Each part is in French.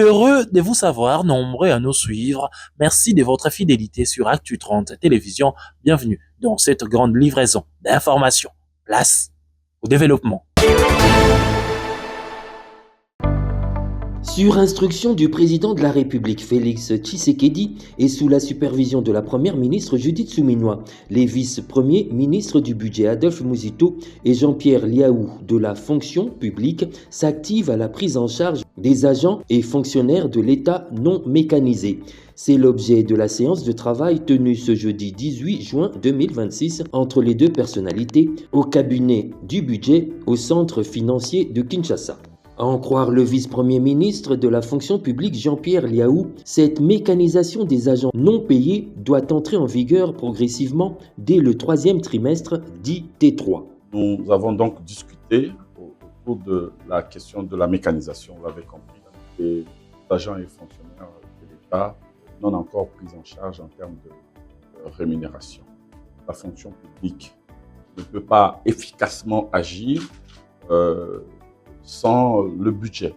Heureux de vous savoir nombreux à nous suivre. Merci de votre fidélité sur Actu 30 Télévision. Bienvenue dans cette grande livraison d'informations. Place au développement. Sur instruction du président de la République Félix Tshisekedi et sous la supervision de la première ministre Judith Suminwa, les vice-premiers ministres du budget Adolphe Muzito et Jean-Pierre Liaou de la fonction publique s'activent à la prise en charge des agents et fonctionnaires de l'État non mécanisés. C'est l'objet de la séance de travail tenue ce jeudi 18 juin 2026 entre les deux personnalités au cabinet du budget au centre financier de Kinshasa. À en croire le vice-premier ministre de la fonction publique Jean-Pierre Liaou, cette mécanisation des agents non payés doit entrer en vigueur progressivement dès le troisième trimestre dit T3. Nous avons donc discuté autour de la question de la mécanisation, vous l'avez compris, des agents et fonctionnaires de l'État non encore pris en charge en termes de rémunération. La fonction publique ne peut pas efficacement agir sans le budget,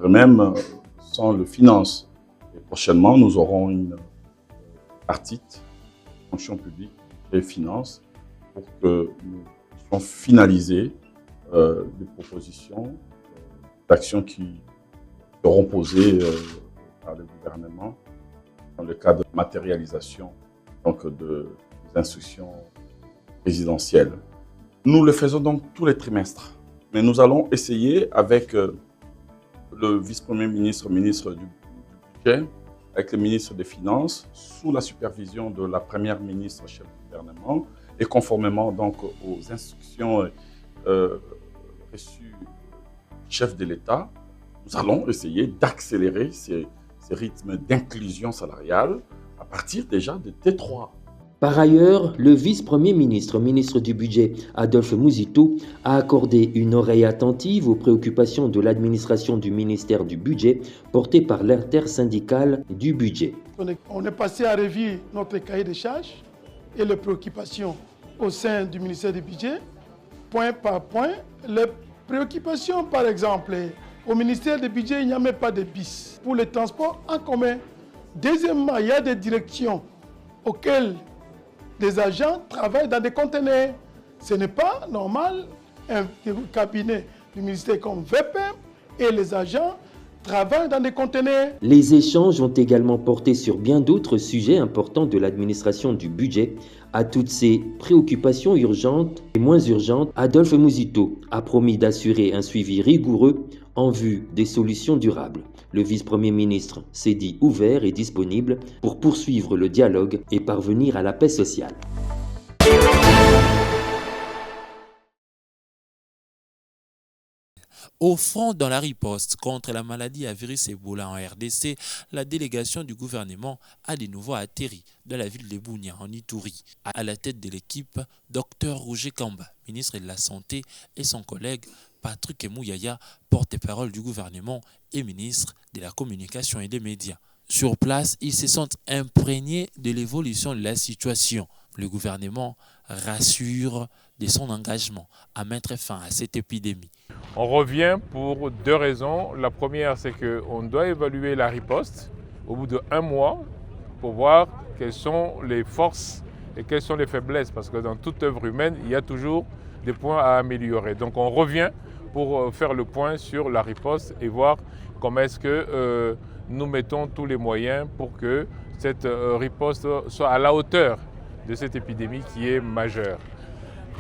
même sans le finance. Et prochainement, nous aurons une partie fonction publique et finance pour que nous puissions finaliser des propositions d'actions qui seront posées par le gouvernement dans le cadre de matérialisation donc des instructions présidentielles. Nous le faisons donc tous les trimestres. Mais nous allons essayer avec le vice-premier ministre, ministre du budget, avec le ministre des Finances, sous la supervision de la première ministre, chef du gouvernement, et conformément donc aux instructions reçues du chef de l'État, nous allons essayer d'accélérer ces rythmes d'inclusion salariale à partir déjà de T3. Par ailleurs, le vice-premier ministre, ministre du budget Adolphe Muzito, a accordé une oreille attentive aux préoccupations de l'administration du ministère du budget portée par l'intersyndicale du budget. On est passé à revue notre cahier de charges et les préoccupations au sein du ministère du budget, point par point. Les préoccupations, par exemple, au ministère du budget, il n'y a même pas de bis pour les transports en commun. Deuxièmement, il y a des directions auxquelles des agents travaillent dans des conteneurs. Ce n'est pas normal, un cabinet du ministère comme VPM et les agents travaillent dans des conteneurs. Les échanges ont également porté sur bien d'autres sujets importants de l'administration du budget. À toutes ces préoccupations urgentes et moins urgentes, Adolphe Muzito a promis d'assurer un suivi rigoureux en vue des solutions durables. Le vice-premier ministre s'est dit ouvert et disponible pour poursuivre le dialogue et parvenir à la paix sociale. Au front dans la riposte contre la maladie à virus Ebola en RDC, la délégation du gouvernement a de nouveau atterri dans la ville de Bunia en Ituri. À la tête de l'équipe, Dr Roger Kamba, ministre de la Santé, et son collègue Patrick Mouyaya, porte-parole du gouvernement et ministre de la Communication et des Médias. Sur place, ils se sont imprégnés de l'évolution de la situation. Le gouvernement rassure de son engagement à mettre fin à cette épidémie. On revient pour deux raisons. La première, c'est qu'on doit évaluer la riposte au bout d'1 mois pour voir quelles sont les forces et quelles sont les faiblesses. Parce que dans toute œuvre humaine, il y a toujours des points à améliorer. Donc on revient pour faire le point sur la riposte et voir comment est-ce que nous mettons tous les moyens pour que cette riposte soit à la hauteur de cette épidémie qui est majeure.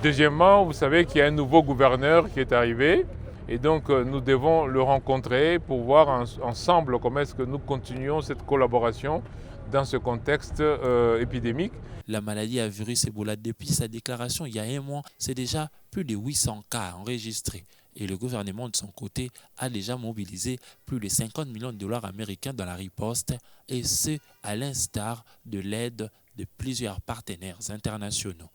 Deuxièmement, vous savez qu'il y a un nouveau gouverneur qui est arrivé et donc nous devons le rencontrer pour voir ensemble comment est-ce que nous continuons cette collaboration dans ce contexte épidémique. La maladie à virus Ebola, depuis sa déclaration il y a 1 mois, c'est déjà plus de 800 cas enregistrés. Et le gouvernement de son côté a déjà mobilisé plus de 50 millions de dollars américains dans la riposte, et ce à l'instar de l'aide de plusieurs partenaires internationaux.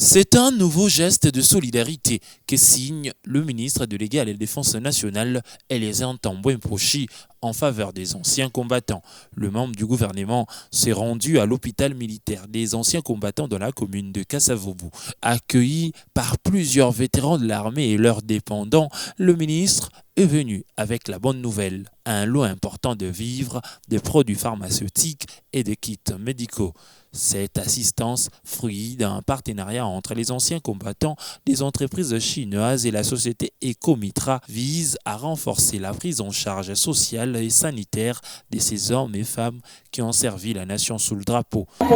C'est un nouveau geste de solidarité que signe le ministre délégué à la Défense nationale, Eliezer Ntambwe Mposhi, en faveur des anciens combattants. Le membre du gouvernement s'est rendu à l'hôpital militaire des anciens combattants dans la commune de Kassavoubou. Accueilli par plusieurs vétérans de l'armée et leurs dépendants, le ministre est venu avec la bonne nouvelle, un lot important de vivres, de produits pharmaceutiques et de kits médicaux. Cette assistance, fruit d'un partenariat entre les anciens combattants, des entreprises chinoises et la société Ecomitra, vise à renforcer la prise en charge sociale et sanitaire de ces hommes et femmes qui ont servi la nation sous le drapeau. Il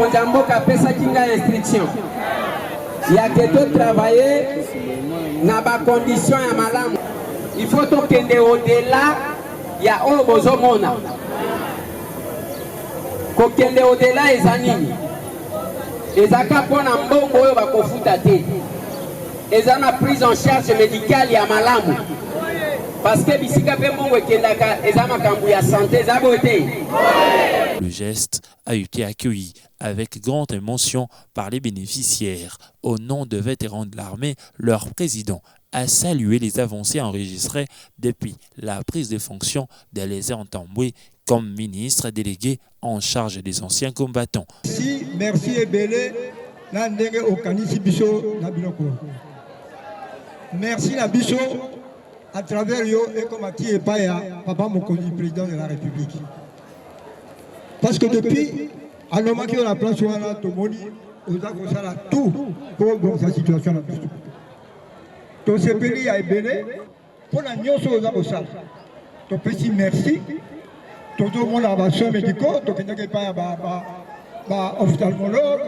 y a que de travailler dans des conditions à malam. Il faut que au-delà, il y a un bozomona. Kokende au-delà les animi. Les akapona mbongo yo bakofuta te. Les ana prise en charge médicale ya malamu. Parce que bisika pe mbongo ekendaka les ana makambu ya santé zabote. Le geste a été accueilli avec grande émotion par les bénéficiaires. Au nom de vétérans de l'armée, leur président a salué les avancées enregistrées depuis la prise de fonction d'Alaizé Ntambwe comme ministre délégué en charge des anciens combattants. Merci Ebele, merci la biso à travers yo et comme et Paya, papa Mokondi, président de la République. Parce que depuis, à l'homme qui a la place où on a tout pour sa situation. Donc ce pays a Ebele, pour la nion sur les abosales. Donc petit merci. Tout le monde a besoin de médicaux, tout le monde a besoin d'ophtalmologue,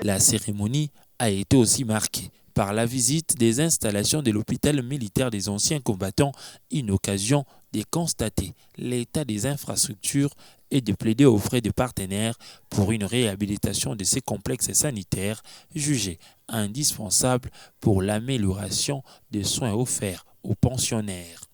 La cérémonie a été aussi marquée par la visite des installations de l'hôpital militaire des anciens combattants, une occasion de constater l'état des infrastructures et de plaider auprès des partenaires pour une réhabilitation de ces complexes sanitaires jugés indispensables pour l'amélioration des soins offerts aux pensionnaires.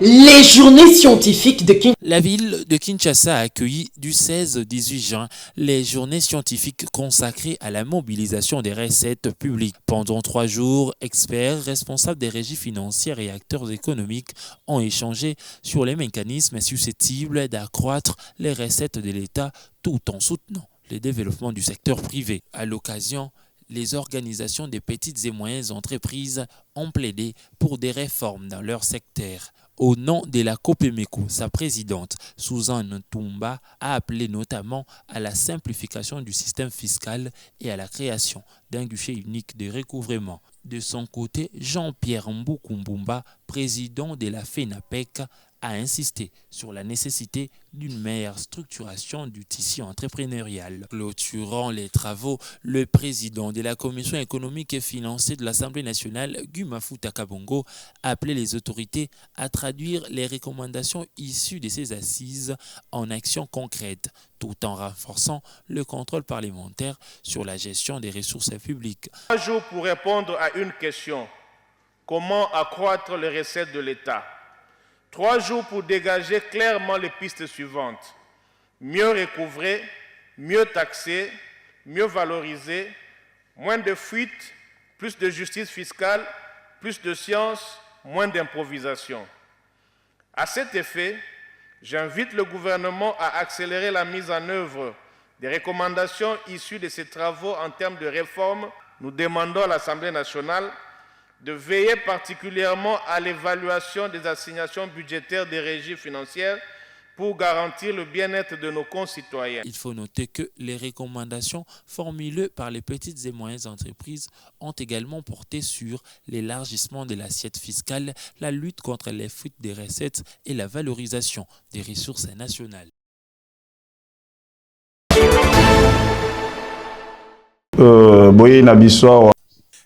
Les journées scientifiques de Kinshasa. La ville de Kinshasa a accueilli du 16 au 18 juin les journées scientifiques consacrées à la mobilisation des recettes publiques. Pendant 3 jours, experts, responsables des régies financières et acteurs économiques ont échangé sur les mécanismes susceptibles d'accroître les recettes de l'État tout en soutenant le développement du secteur privé. À l'occasion, les organisations des petites et moyennes entreprises ont plaidé pour des réformes dans leur secteur. Au nom de la Copemeco, sa présidente, Suzanne Ntumba, a appelé notamment à la simplification du système fiscal et à la création d'un guichet unique de recouvrement. De son côté, Jean-Pierre Mboukumbumba, président de la FENAPEC, a insisté sur la nécessité d'une meilleure structuration du tissu entrepreneurial. Clôturant les travaux, le président de la Commission économique et financière de l'Assemblée nationale, Gumafuta Kabongo, a appelé les autorités à traduire les recommandations issues de ces assises en actions concrètes, tout en renforçant le contrôle parlementaire sur la gestion des ressources publiques. 3 jours pour répondre à une question. Comment accroître les recettes de l'État? 3 jours pour dégager clairement les pistes suivantes. Mieux recouvrer, mieux taxer, mieux valoriser, moins de fuites, plus de justice fiscale, plus de science, moins d'improvisation. À cet effet, j'invite le gouvernement à accélérer la mise en œuvre des recommandations issues de ces travaux en termes de réforme. Nous demandons à l'Assemblée nationale de veiller particulièrement à l'évaluation des assignations budgétaires des régies financières pour garantir le bien-être de nos concitoyens. Il faut noter que les recommandations formulées par les petites et moyennes entreprises ont également porté sur l'élargissement de l'assiette fiscale, la lutte contre les fuites des recettes et la valorisation des ressources nationales.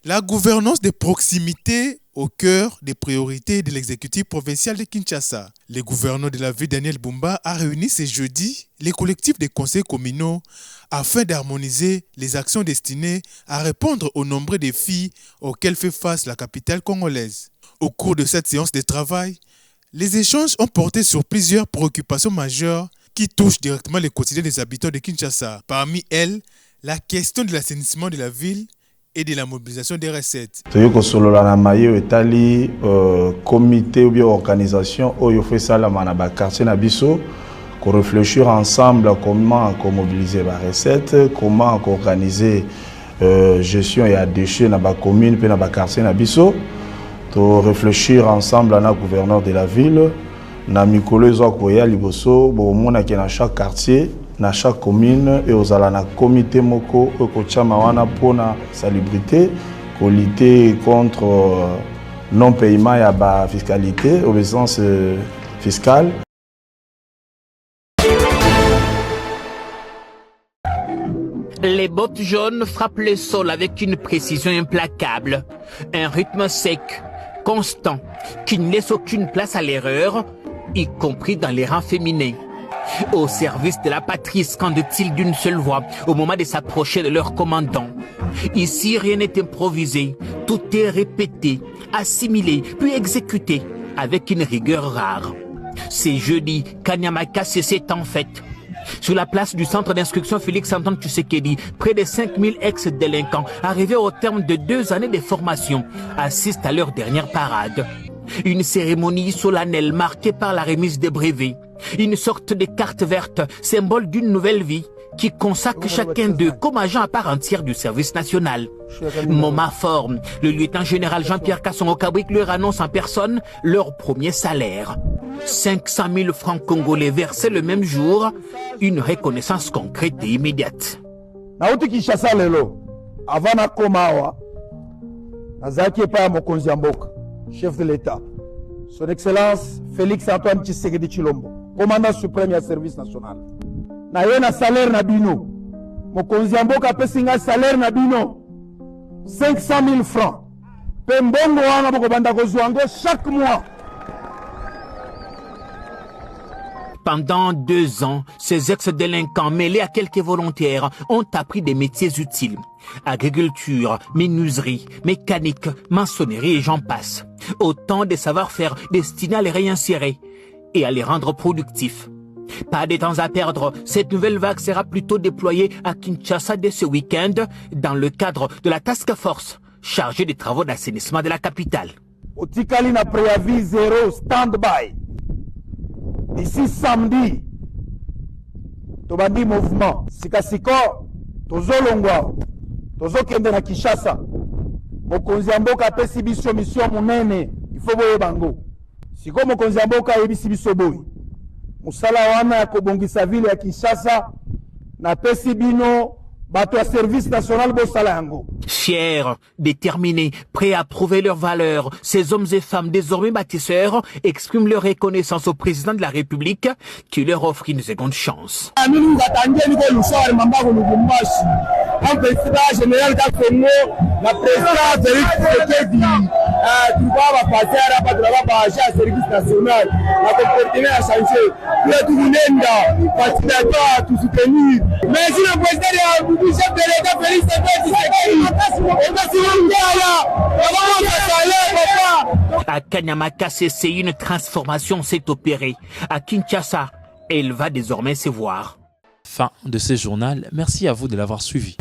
La gouvernance de proximité au cœur des priorités de l'exécutif provincial de Kinshasa. Le gouverneur de la ville, Daniel Bumba, a réuni ce jeudi les collectifs des conseils communaux afin d'harmoniser les actions destinées à répondre aux nombreux défis auxquels fait face la capitale congolaise. Au cours de cette séance de travail, les échanges ont porté sur plusieurs préoccupations majeures qui touchent directement le quotidien des habitants de Kinshasa. Parmi elles, la question de l'assainissement de la ville, et de la mobilisation des recettes. Comité ou bien organisation où fait ça la quartier Nabiso pour réfléchir ensemble à comment mobiliser les recettes, comment organiser gestion et déchets dans la commune et dans le quartier Nabiso, pour réfléchir ensemble à la gouverneur de la ville, na mikolo zokoya liboso bo mona ke na chaque quartier, na chaque commune et aux ala na comité moko okochama wana pona salubrité ko lutter contre non paiement ya ba fiscalité, obéissance fiscale. Les bottes jaunes frappent le sol avec une précision implacable, un rythme sec, constant, qui ne laisse aucune place à l'erreur, y compris dans les rangs féminins. Au service de la patrie, scandent-ils d'une seule voix au moment de s'approcher de leur commandant. Ici, rien n'est improvisé, tout est répété, assimilé, puis exécuté avec une rigueur rare. C'est jeudi qu'Anyamaka s'est en fête. Sur la place du centre d'instruction Félix-Antoine Tshisekedi, près de 5000 ex-délinquants arrivés au terme de 2 années de formation assistent à leur dernière parade. Une cérémonie solennelle marquée par la remise des brevets. Une sorte de carte verte, symbole d'une nouvelle vie, qui consacre chacun d'eux comme agent à part entière du service national. Moment fort, le lieutenant-général Jean-Pierre Kassongo-Kabrik leur annonce en personne leur premier salaire. 500 000 francs congolais versés le même jour, une reconnaissance concrète et immédiate. Nauti Kinshasa lelo, avant na komawa, nazaki pa mokonzi ya mboka, chef de l'État, son Excellence Félix-Antoine Tshisekedi Tshilombo, commandant suprême du service national. Na ye na salaire na bino, mokonzi ya mboka apesi nga salaire na bino 500 000 francs. Pe mbongo wana boko banda kozwa yango chaque mois. Pendant 2 ans, ces ex-délinquants mêlés à quelques volontaires ont appris des métiers utiles. Agriculture, menuiserie, mécanique, maçonnerie et j'en passe. Autant de savoir-faire destinés à les réinsérer et à les rendre productifs. Pas de temps à perdre, cette nouvelle vague sera plutôt déployée à Kinshasa dès ce week-end dans le cadre de la task force chargée des travaux d'assainissement de la capitale. Otikali na préavis 0 stand-by. D'ici samedi, tobandi mouvement. Sikasiko, tozolongwa, tozokende na Kinshasa. Mokonzi ya mboka apesi biso mission munene, ifo boye bango. Siko mokonzi ya mboka ayebisi biso boye. Musala wana ya kobongisa ville ya Kinshasa na pesi bino bato ya service national bosala yango. Fiers, déterminés, prêts à prouver leurs valeurs, ces hommes et femmes désormais bâtisseurs expriment leur reconnaissance au président de la République qui leur offre une seconde chance. À Kanyamaka, c'est une transformation s'est opérée. À Kinshasa, elle va désormais se voir. Fin de ce journal. Merci à vous de l'avoir suivi.